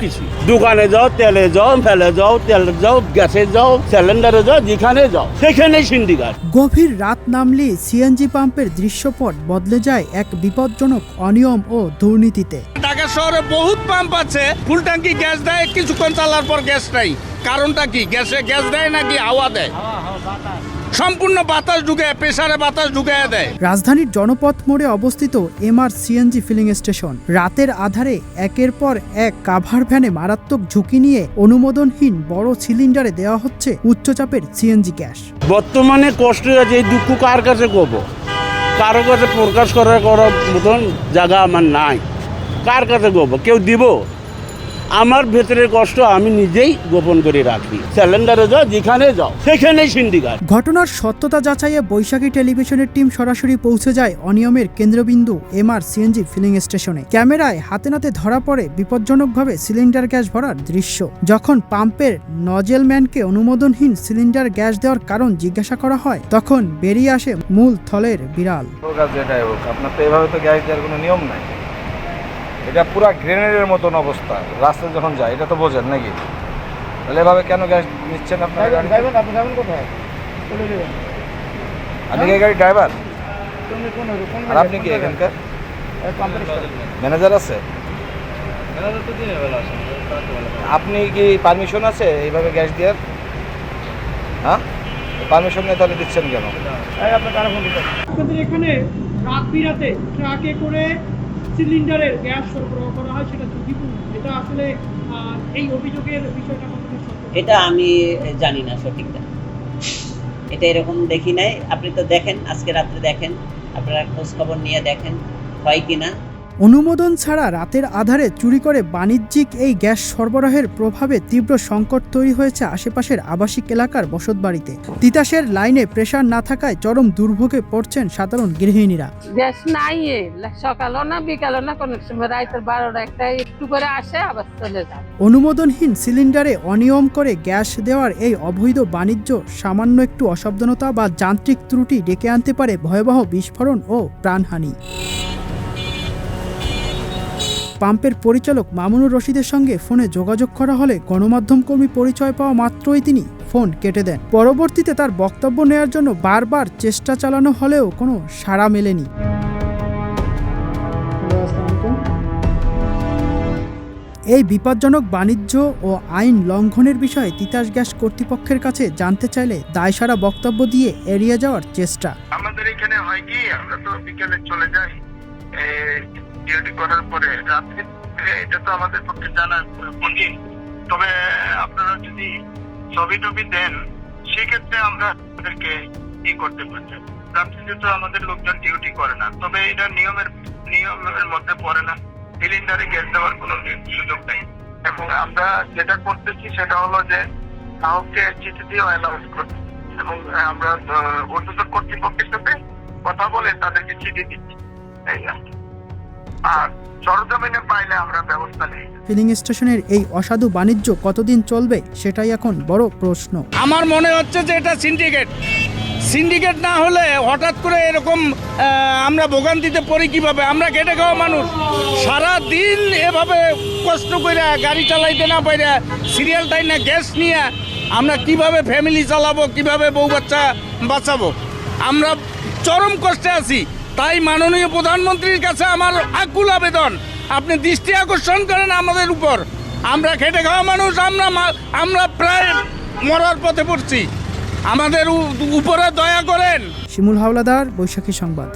কিছু দোকানে যাও, তেলে যাও, ফেলে যাও, তেলে যাও, গ্যাসে যাও, সিলিন্ডারে যাও, যেখানে যাও সেখানেই সিন্ডিকেট। গভীর রাত নামলে সিএনজি পাম্পের দৃশ্যপট বদলে যায় এক বিপজ্জনক অনিয়ম ও দুর্নীতিতে। ঢাকা শহরে বহুত পাম্প আছে, ফুল ট্যাঙ্কি গ্যাস দেয়, কিছুক্ষণ চালার পর গ্যাস নাই। কারণটা কি? গ্যাস দেয় নাকি হাওয়া দেয়? সম্পূর্ণ বাতাস ঢুকে, প্রেসারে বাতাস ঢুকে দেয়। রাজধানীর জনপথ মোড়ে অবস্থিত এমআর সিএনজি ফিলিং স্টেশন। রাতের আধারে একের পর এক কাভার ভ্যানে মারাত্মক ঝুঁকি নিয়ে অনুমোদনহীন বড় সিলিন্ডারে দেওয়া হচ্ছে উচ্চচাপের সিএনজি গ্যাস। বর্তমানে কষ্ট আছে, এই দুঃখ কার কাছে কব? কারো কাছে প্রকাশ করার মতন জায়গা আমার নাই। কার কাছে কব? কেউ দিব? আমার ভেতরের কষ্ট আমি নিজেই গোপন করে রাখি। সিলিন্ডারে যাও, যেখানে যাও সেখানেই সিন্ডিকেট। ঘটনার সত্যতা যাচাইয়ে বৈশাখী টেলিভিশনের টিম সরাসরি পৌঁছে যায় অনিয়মের কেন্দ্রবিন্দু এমআর সিএনজি ফিলিং স্টেশনে। ক্যামেরায় হাতে নাতে ধরা পড়ে বিপজ্জনকভাবে সিলিন্ডার গ্যাস ভরার দৃশ্য। যখন পাম্পের নজেলম্যানকে অনুমোদনহীন সিলিন্ডার গ্যাস দেওয়ার কারণ জিজ্ঞাসা করা হয়, তখন বেরিয়ে আসে মূল থলের বিড়াল। যেটাই হোক, আপনার তো এভাবে তো গ্যাস দেওয়ার কোনো নিয়ম নাই। এটা পুরা গ্রেনেডের মতন অবস্থা। রাস্তায় যখন যায় এটা তো বোঝেন নাকি? তাহলে এভাবে কেন গ্যাস নিচ্ছেন আপনার? আপনি যাবেন কোথায়? চলে যাবেন। আপনি কি গাড়ি ড্রাইভার? আর আপনি কি এখানকার ম্যানেজার আছে? আপনি কি পারমিশন আছে এইভাবে গ্যাস দেওয়ার? হ্যাঁ, পারমিশন নিয়ে তাহলে দিচ্ছেন কেন? আপনাদের এখানে রাত বিরাতে ট্রাকে করে সিলিন্ডারের গ্যাস সরবরাহ করা হয়, সেটা ঝুঁকিপূর্ণ। এটা আসলে এই অভিযোগের বিষয়টা কতটা সত্য? এটা আমি জানি না সঠিকটা, এটা এরকম দেখি নাই। আপনি তো দেখেন, আজকে রাত্রে দেখেন, আপনারা খোঁজ খবর নিয়ে দেখেন হয় কিনা। অনুমোদন ছাড়া রাতের আধারে চুরি করে বাণিজ্যিক এই গ্যাস সরবরাহের প্রভাবে তীব্র সংকট তৈরি হয়েছে আশেপাশের আবাসিক এলাকার বসতবাড়িতে। তিতাসের লাইনে প্রেসার না থাকায় চরম দুর্ভোগে পড়ছেন সাধারণ গৃহিণীরা। গ্যাস নাই, সকালও না বিকালও না, কোন সময় রাতের 12টা একটা একটু করে আসে আবার চলে যায়। অনুমোদনহীন সিলিন্ডারে অনিয়ম করে গ্যাস দেওয়ার এই অবৈধ বাণিজ্য সামান্য একটু অসাবধানতা বা যান্ত্রিক ত্রুটি ডেকে আনতে পারে ভয়াবহ বিস্ফোরণ ও প্রাণহানি। পাম্পের পরিচালক মামুনুর রশিদের সঙ্গে ফোনে যোগাযোগ করা হলে গণমাধ্যম কর্মী পরিচয় পাওয়া মাত্রই তিনি ফোন কেটে দেন। পরবর্তীতে তার বক্তব্য নেওয়ার জন্য বারবার চেষ্টা চালানো হলেও কোনো সাড়া মেলেনি। এই বিপজ্জনক বাণিজ্য ও আইন লঙ্ঘনের বিষয়ে তিতাস গ্যাস কর্তৃপক্ষের কাছে জানতে চাইলে দায়সারা বক্তব্য দিয়ে এড়িয়ে যাওয়ার চেষ্টা। আমাদের এখানে হয় কি, আমরা তো বিকেলে চলে যাই ডিউটি করার পরে, রাত্রে এটা তো আমাদের পক্ষে জানা কঠিন। তবে আপনারা যদি ছবি টবি দেন সেক্ষেত্রে আমরা আপনাদেরকে করতে পারছি। রাত্রিতে তো আমাদের লোকজন ডিউটি করে না, তবে এটা নিয়মের মধ্যে পড়ে না। সিলিন্ডারে গ্যাস দেওয়ার কোনো সুযোগ নেই। এবং আমরা যেটা করতেছি সেটা হলো যে গ্রাহককে চিঠি দিয়ে অ্যানাউন্স করছি এবং আমরা ঊর্ধ্বতন কর্তৃপক্ষের সাথে কথা বলে তাদেরকে চিঠি দিচ্ছি। আর সরজমিনে পাইলে আমরা ব্যবস্থা নেই। ফিলিং স্টেশনের এই অসাধু বাণিজ্য কতদিন চলবে সেটাই এখন বড় প্রশ্ন। আমার মনে হচ্ছে যে এটা সিন্ডিকেট না হলে হঠাৎ করে এরকম আমরা ভোগান্তিতে পড়ি কিভাবে? আমরা খেটে খাওয়া মানুষ, সারা দিন এভাবে কষ্ট করে গাড়ি চালাইতে না পারে সিরিয়াল টাইম না গ্যাস নিয়ে আমরা কিভাবে ফ্যামিলি চালাবো, কিভাবে বউ বাচ্চা বাঁচাবো? আমরা চরম কষ্টে আছি। তাই মাননীয় প্রধানমন্ত্রীর কাছে আমার আকুল আবেদন, আপনি দৃষ্টি আকর্ষণ করেন আমাদের উপর। আমরা খেটে খাওয়া মানুষ, আমরা প্রায় মরার পথে পড়ছি, আমাদের উপরে দয়া করেন। শিমুল হাওলাদার, বৈশাখী সংবাদ।